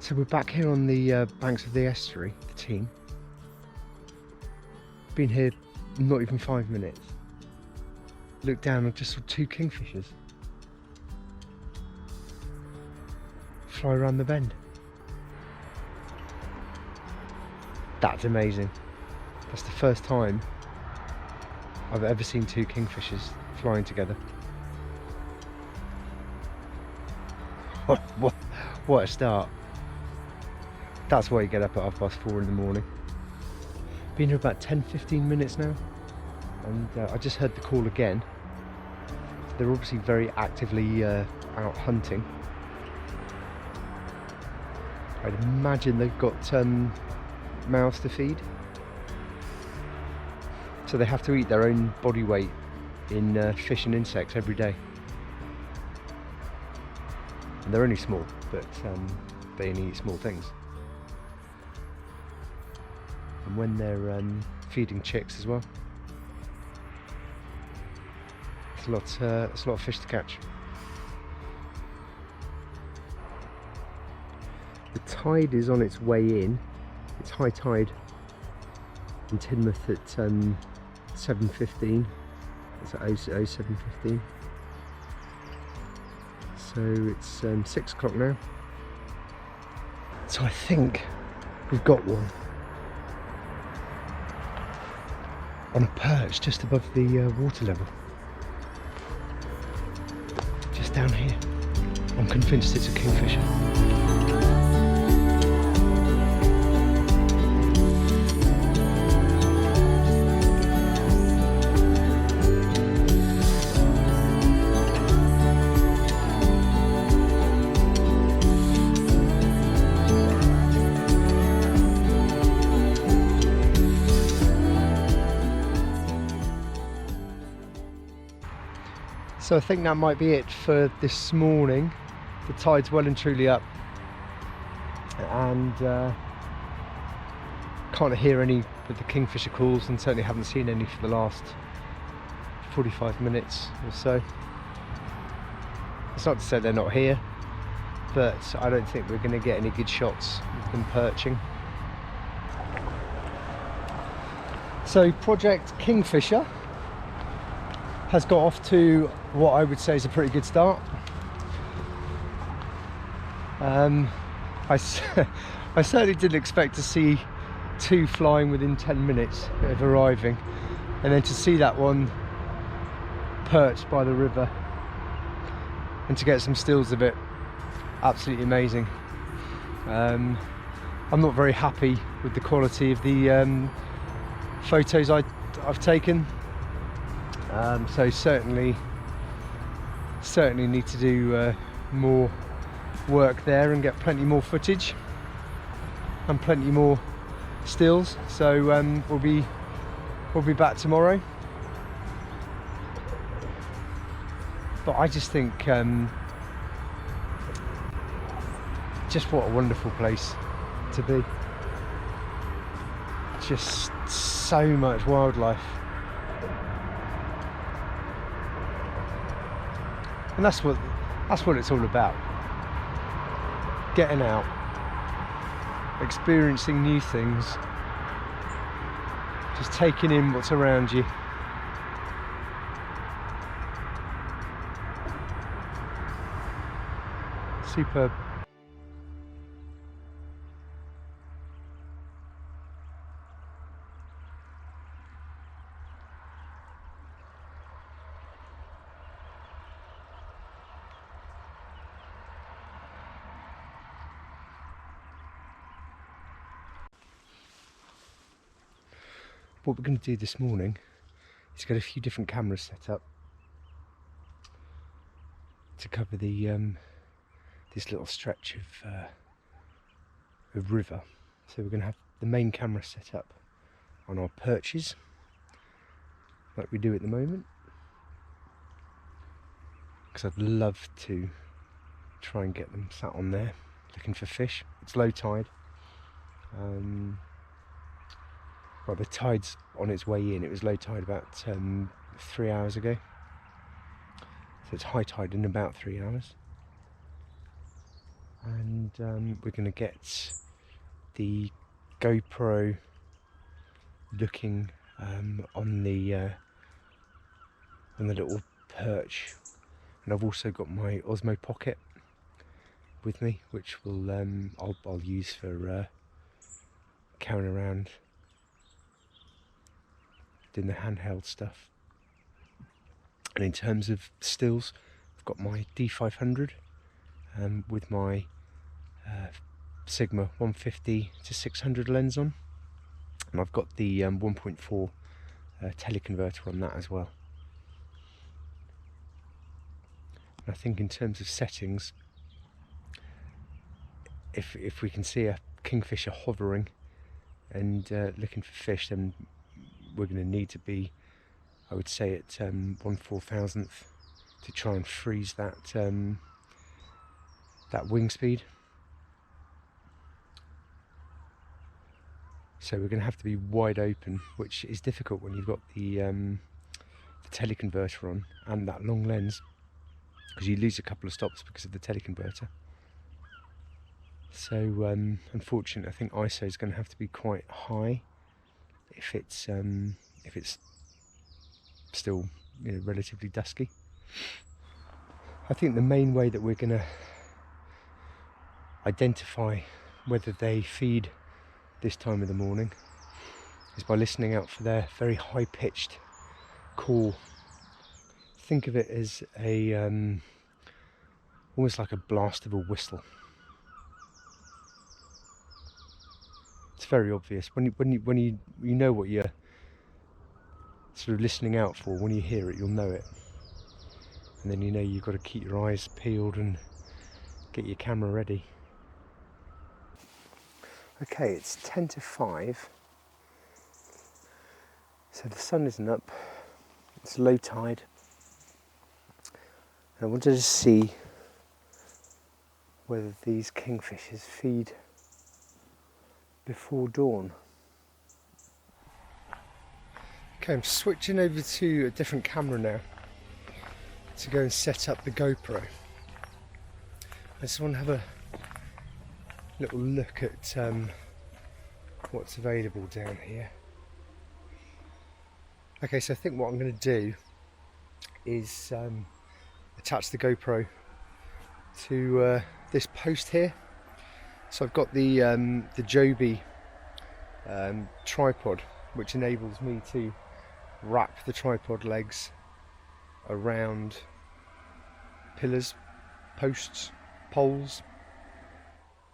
So we're back here on the banks of the estuary, the team. Been here not even 5 minutes. Looked down and just saw 2 kingfishers fly around the bend. That's amazing. That's the first time I've ever seen 2 kingfishers flying together. What a start. That's why you get up at 4:30 in the morning. Been here about 10-15 minutes now, and I just heard the call again. They're obviously very actively out hunting. I'd imagine they've got mouths to feed, so they have to eat their own body weight in fish and insects every day. And they're only small, but they only eat small things. And when they're feeding chicks as well, it's a lot of fish to catch. The tide is on its way in. It's high tide in Teignmouth at 7:15. It's at 07:15. So it's 6 o'clock now. So I think we've got one on a perch just above the water level. Just down here. I'm convinced it's a kingfisher. So I think that might be it for this morning. The tide's well and truly up, and can't hear any of the kingfisher calls, and certainly haven't seen any for the last 45 minutes or so. It's not to say they're not here, but I don't think we're going to get any good shots of them perching. So Project Kingfisher has got off to what I would say is a pretty good start. I certainly didn't expect to see 2 flying within 10 minutes of arriving, and then to see that one perched by the river and to get some stills of it. Absolutely amazing. I'm not very happy with the quality of the photos I've taken. So certainly need to do more work there and get plenty more footage and plenty more stills. So we'll be back tomorrow. But I just think just what a wonderful place to be. Just so much wildlife. And that's what it's all about. Getting out, experiencing new things, just taking in what's around you. Superb. What we're going to do this morning is get a few different cameras set up to cover the this little stretch of river. So we're going to have the main camera set up on our perches like we do at the moment, because I'd love to try and get them sat on there looking for fish. It's low tide. Well, the tide's on its way in. It was low tide about 3 hours ago. So it's high tide in about 3 hours. and we're going to get the GoPro looking on the little perch, and I've also got my Osmo Pocket with me, which will I'll use for carrying around doing the handheld stuff. And in terms of stills, I've got my D500 with my Sigma 150 to 600 lens on, and I've got the 1.4 teleconverter on that as well. And I think in terms of settings, if we can see a kingfisher hovering and looking for fish, then we're going to need to be, I would say, at 1/4000th to try and freeze that that wing speed. So we're going to have to be wide open, which is difficult when you've got the teleconverter on and that long lens, because you lose a couple of stops because of the teleconverter. So unfortunately, I think ISO is going to have to be quite high if it's still, you know, relatively dusky. I think the main way that we're going to identify whether they feed this time of the morning is by listening out for their very high-pitched call. Think of it as a almost like a blast of a whistle. It's very obvious when you know what you're sort of listening out for. When you hear it, you'll know it, and then you know you've got to keep your eyes peeled and get your camera ready. Okay, it's 10 to 5, so the sun isn't up, it's low tide, and I wanted to see whether these kingfishers feed before dawn. Okay, I'm switching over to a different camera now to go and set up the GoPro. I just want to have a little look at what's available down here. Okay, so I think what I'm going to do is attach the GoPro to this post here. So I've got the Joby tripod, which enables me to wrap the tripod legs around pillars, posts, poles.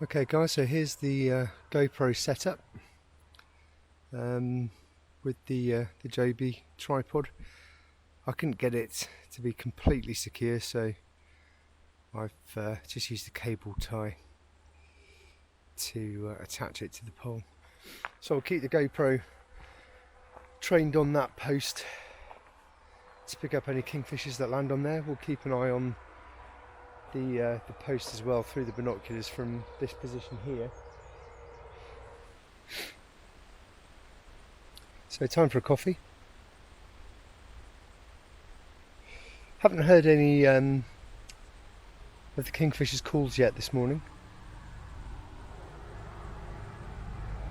Okay guys, so here's the GoPro setup with the Joby tripod. I couldn't get it to be completely secure, so I've just used a cable tie to attach it to the pole. So I'll keep the GoPro trained on that post to pick up any kingfishers that land on there. We'll keep an eye on the post as well through the binoculars from this position here. So time for a coffee. Haven't heard any of the kingfishers' calls yet this morning.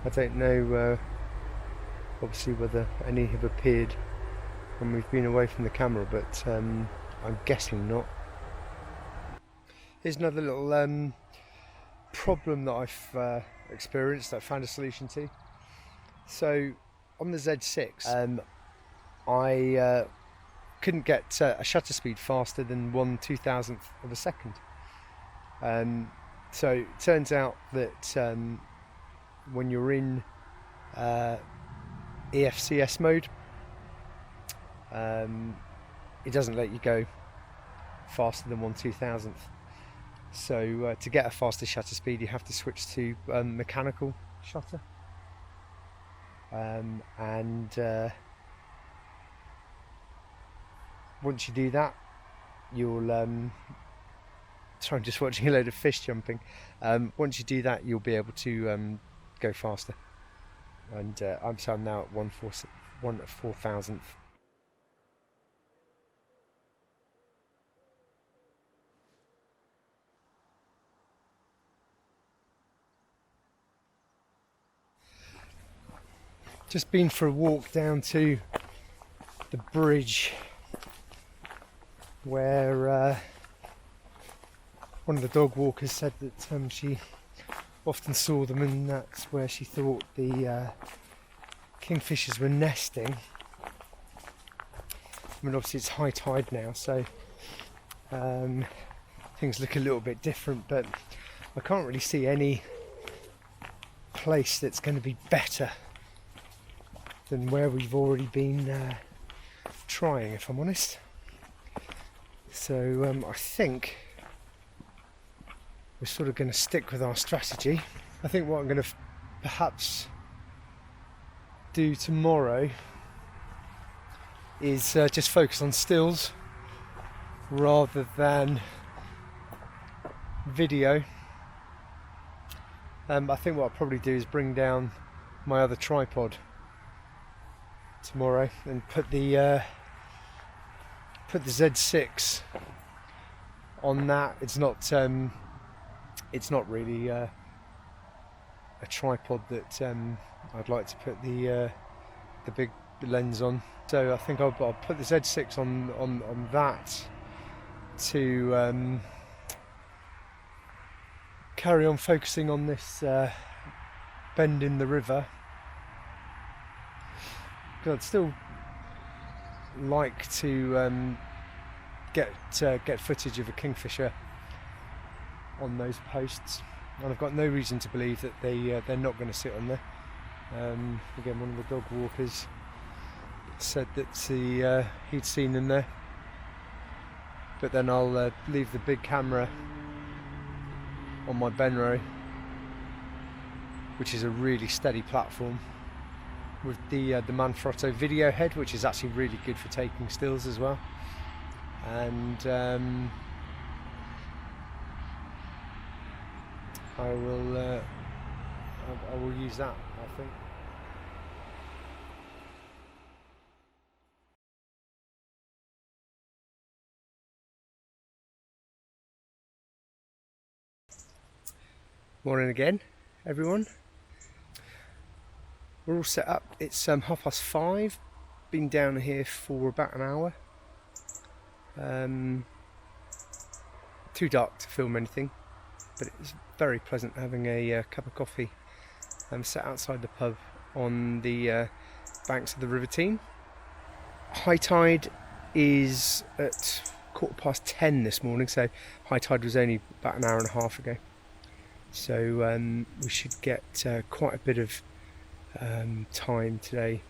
I don't know obviously whether any have appeared when we've been away from the camera, but I'm guessing not. Here's another little problem that I've experienced that I found a solution to. So on the Z6 I couldn't get a shutter speed faster than 1/2000th of a second. So it turns out that when you're in EFCS mode, it doesn't let you go faster than 1/2000th. So to get a faster shutter speed, you have to switch to mechanical shutter, and once you do that, you'll sorry, I'm just watching a load of fish jumping. Once you do that, you'll be able to go faster, and I'm now at 1/4000th. Just been for a walk down to the bridge where one of the dog walkers said that she often saw them, and that's where she thought the kingfishers were nesting. I mean, obviously it's high tide now, so things look a little bit different, but I can't really see any place that's going to be better than where we've already been trying, if I'm honest. So I think we're sort of going to stick with our strategy. I think what I'm going to perhaps do tomorrow is just focus on stills rather than video. I think what I'll probably do is bring down my other tripod tomorrow and put the Z6 on that. It's not really a tripod that I'd like to put the big lens on. So I think I'll put the Z6 on that to carry on focusing on this bend in the river. Because I'd still like to get footage of a kingfisher on those posts, and I've got no reason to believe that they're not going to sit on there. Again, one of the dog walkers said that he'd seen them there, but then I'll leave the big camera on my Benro, which is a really steady platform, with the Manfrotto video head, which is actually really good for taking stills as well. And I will use that, I think. Morning again, everyone. We're all set up. It's 5:30. Been down here for about an hour. Too dark to film anything, but it's very pleasant having a cup of coffee sat outside the pub on the banks of the River Team. High tide is at 10:15 this morning, so high tide was only about an hour and a half ago. So we should get quite a bit of time today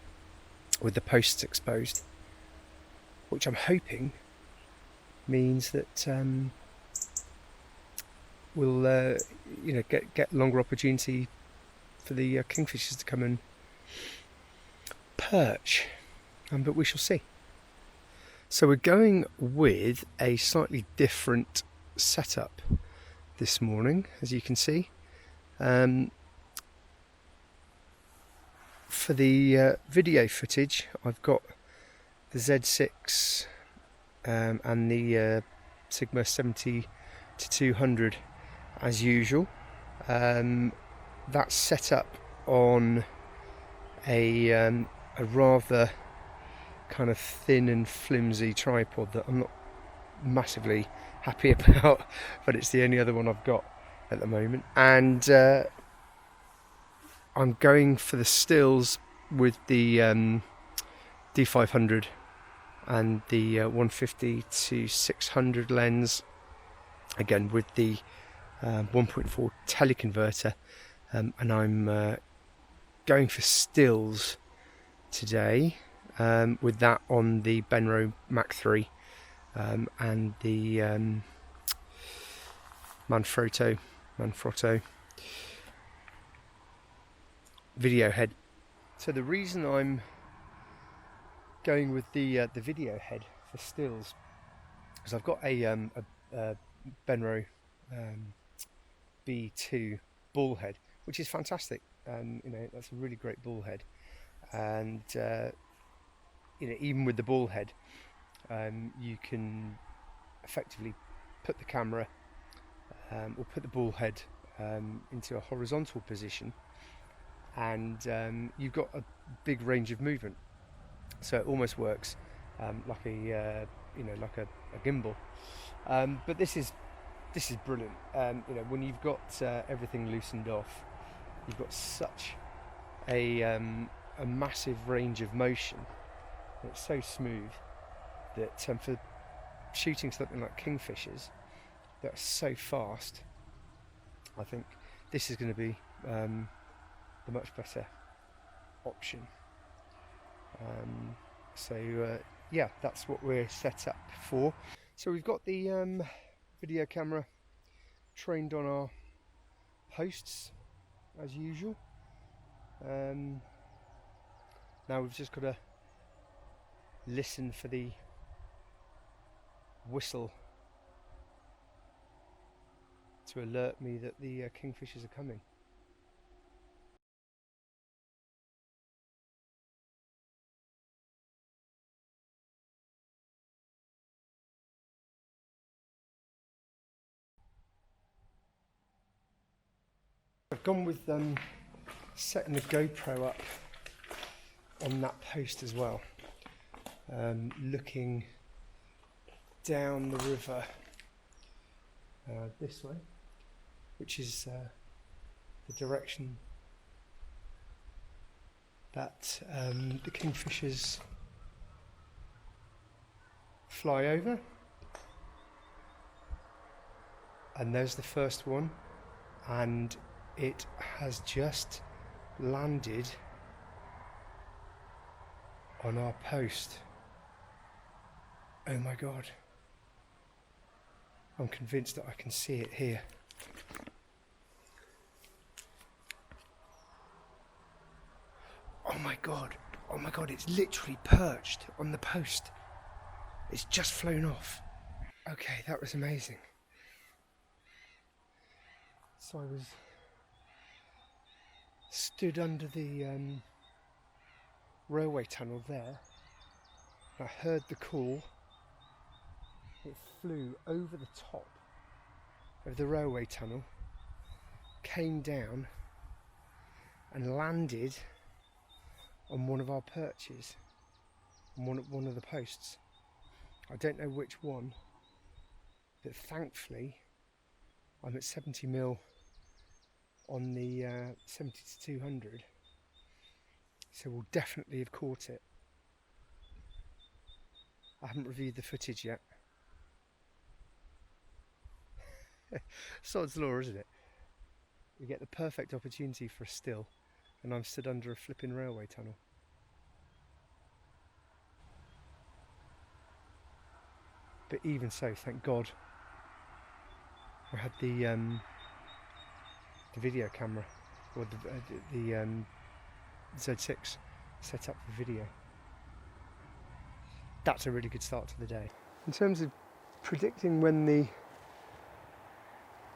with the posts exposed, which I'm hoping means that we'll get longer opportunity for the kingfishers to come and perch, but we shall see. So we're going with a slightly different setup this morning, as you can see. For the video footage, I've got the Z6 and the Sigma 70-200 as usual. That's set up on a rather kind of thin and flimsy tripod that I'm not massively happy about, but it's the only other one I've got at the moment. And I'm going for the stills with the D500 and the 150-600 lens, again with the 1.4 teleconverter, and I'm going for stills today with that on the Benro Mark III and the Manfrotto video head. So the reason I'm going with the video head for stills is I've got a Benro B2 bull head, which is fantastic. That's a really great bull head, and even with the bull head, you can effectively put the camera or put the bull head into a horizontal position, and you've got a big range of movement, so it almost works like a like a gimbal. But this is brilliant. When you've got everything loosened off, you've got such a massive range of motion. It's so smooth that for shooting something like kingfishers that are so fast, I think this is going to be the much better option. Yeah, that's what we're set up for. So we've got the video camera trained on our posts as usual. Now we've just got to listen for the whistle to alert me that the kingfishers are coming. I've gone with setting the GoPro up on that post as well, looking down the river this way, which is the direction that the kingfishers fly over. And there's the first one, and it has just landed on our post. Oh my god, I'm convinced that I can see it here. Oh my god, it's literally perched on the post. It's just flown off. Okay, that was amazing. So I was stood under the railway tunnel there. I heard the call. It flew over the top of the railway tunnel, came down and landed on one of our perches, on one of the posts. I don't know which one, but thankfully I'm at 70mm on the 70 to 200, so we'll definitely have caught it. I haven't reviewed the footage yet. Sod's law, isn't it? We get the perfect opportunity for a still, and I'm stood under a flipping railway tunnel. But even so, thank God, I had the video camera, or the Z6 set up for video. That's a really good start to the day. In terms of predicting when the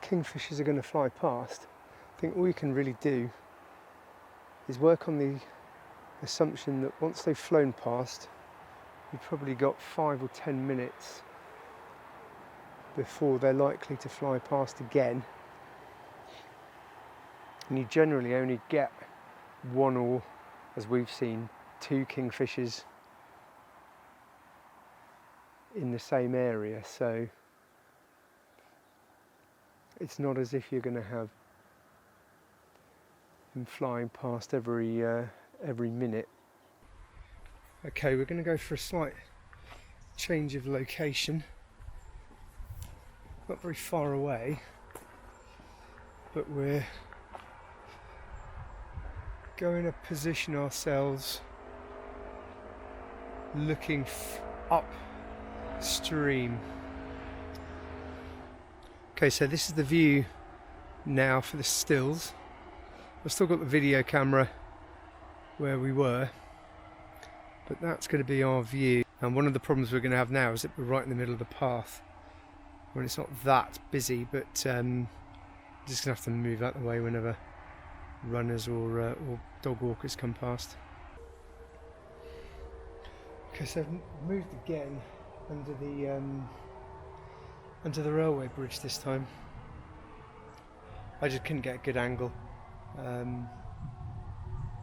kingfishers are going to fly past, I think all you can really do is work on the assumption that once they've flown past, you've probably got 5 or 10 minutes before they're likely to fly past again. And you generally only get one, or, as we've seen, 2 kingfishers in the same area, so it's not as if you're going to have them flying past every minute. Okay, we're going to go for a slight change of location. Not very far away, but we're going to position ourselves looking upstream. Okay, so this is the view now for the stills. I've still got the video camera where we were, but that's going to be our view. And one of the problems we're going to have now is that we're right in the middle of the path when it's not that busy, but just going to have to move out the way whenever runners or dog walkers come past. Okay, so I've moved again under the railway bridge this time. I just couldn't get a good angle.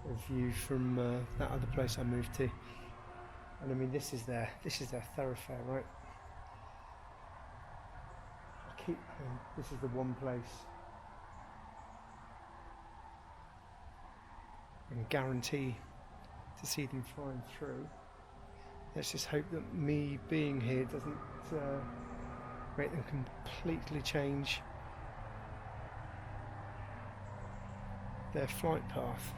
a view from that other place I moved to. And I mean, this is their thoroughfare, right? This is the one place I can guarantee to see them flying through. Let's just hope that me being here doesn't make them completely change their flight path.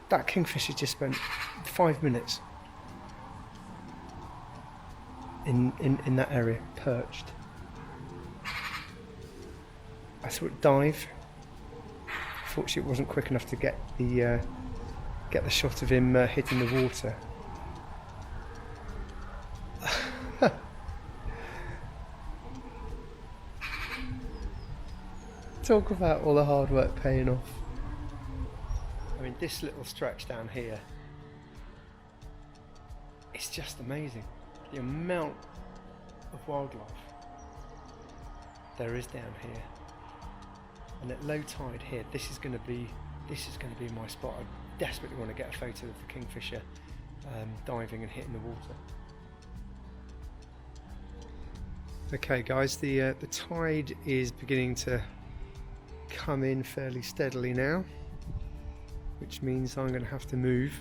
That kingfisher just spent 5 minutes in that area, perched. I saw it dive. Fortunately, it wasn't quick enough to get the shot of him hitting the water. Talk about all the hard work paying off. I mean, this little stretch down here, it's just amazing. The amount of wildlife there is down here. And at low tide here, this is going to be my spot. I desperately want to get a photo of the kingfisher diving and hitting the water. Okay, guys, the tide is beginning to come in fairly steadily now, which means I'm going to have to move.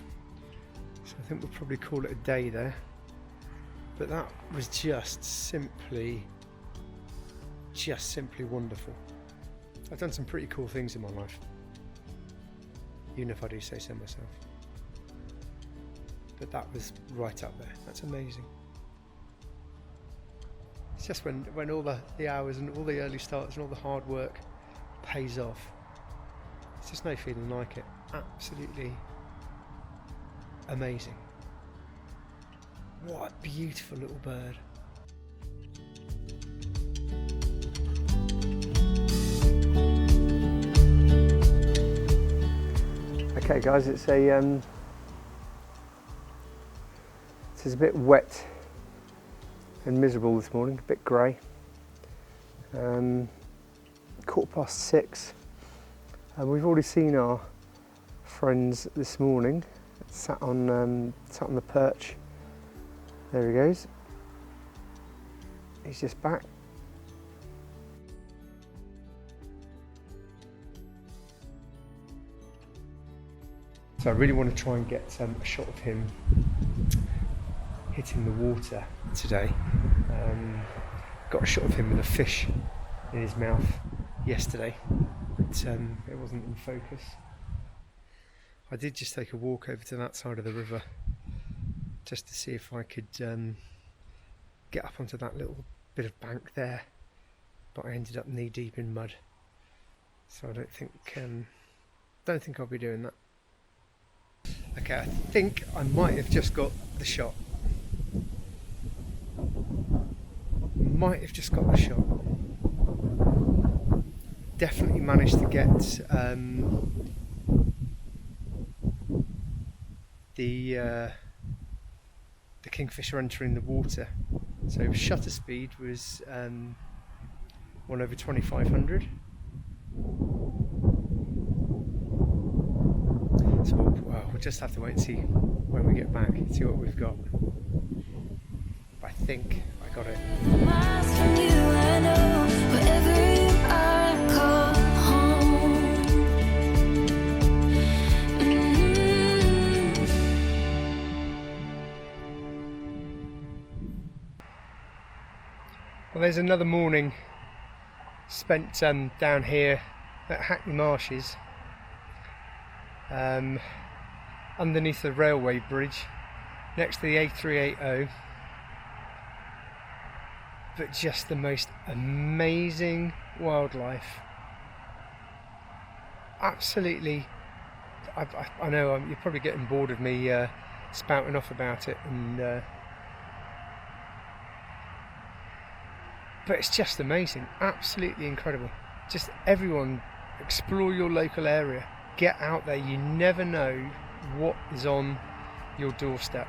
So I think we'll probably call it a day there. But that was just simply wonderful. I've done some pretty cool things in my life, even if I do say so myself. But that was right up there. That's amazing. It's just when all the hours and all the early starts and all the hard work pays off. There's just no feeling like it. Absolutely amazing. What a beautiful little bird. Okay guys, it's a bit wet and miserable this morning, a bit grey. 6:15. We've already seen our friends this morning. Sat on the perch. There he goes. He's just back. So I really want to try and get a shot of him hitting the water today. Got a shot of him with a fish in his mouth yesterday, but it wasn't in focus. I did just take a walk over to that side of the river just to see if I could get up onto that little bit of bank there, but I ended up knee deep in mud, so I don't think I'll be doing that. Okay, I think I might have just got the shot. Definitely managed to get the kingfisher entering the water. So shutter speed was 1/2500. So we'll just have to wait and see when we get back, see what we've got. But I think I got it. Well, there's another morning spent down here at Hackney Marshes, underneath the railway bridge next to the A380, but just the most amazing wildlife. Absolutely, I know you're probably getting bored of me spouting off about it, and But it's just amazing, absolutely incredible. Just everyone, explore your local area, get out there. You never know what is on your doorstep.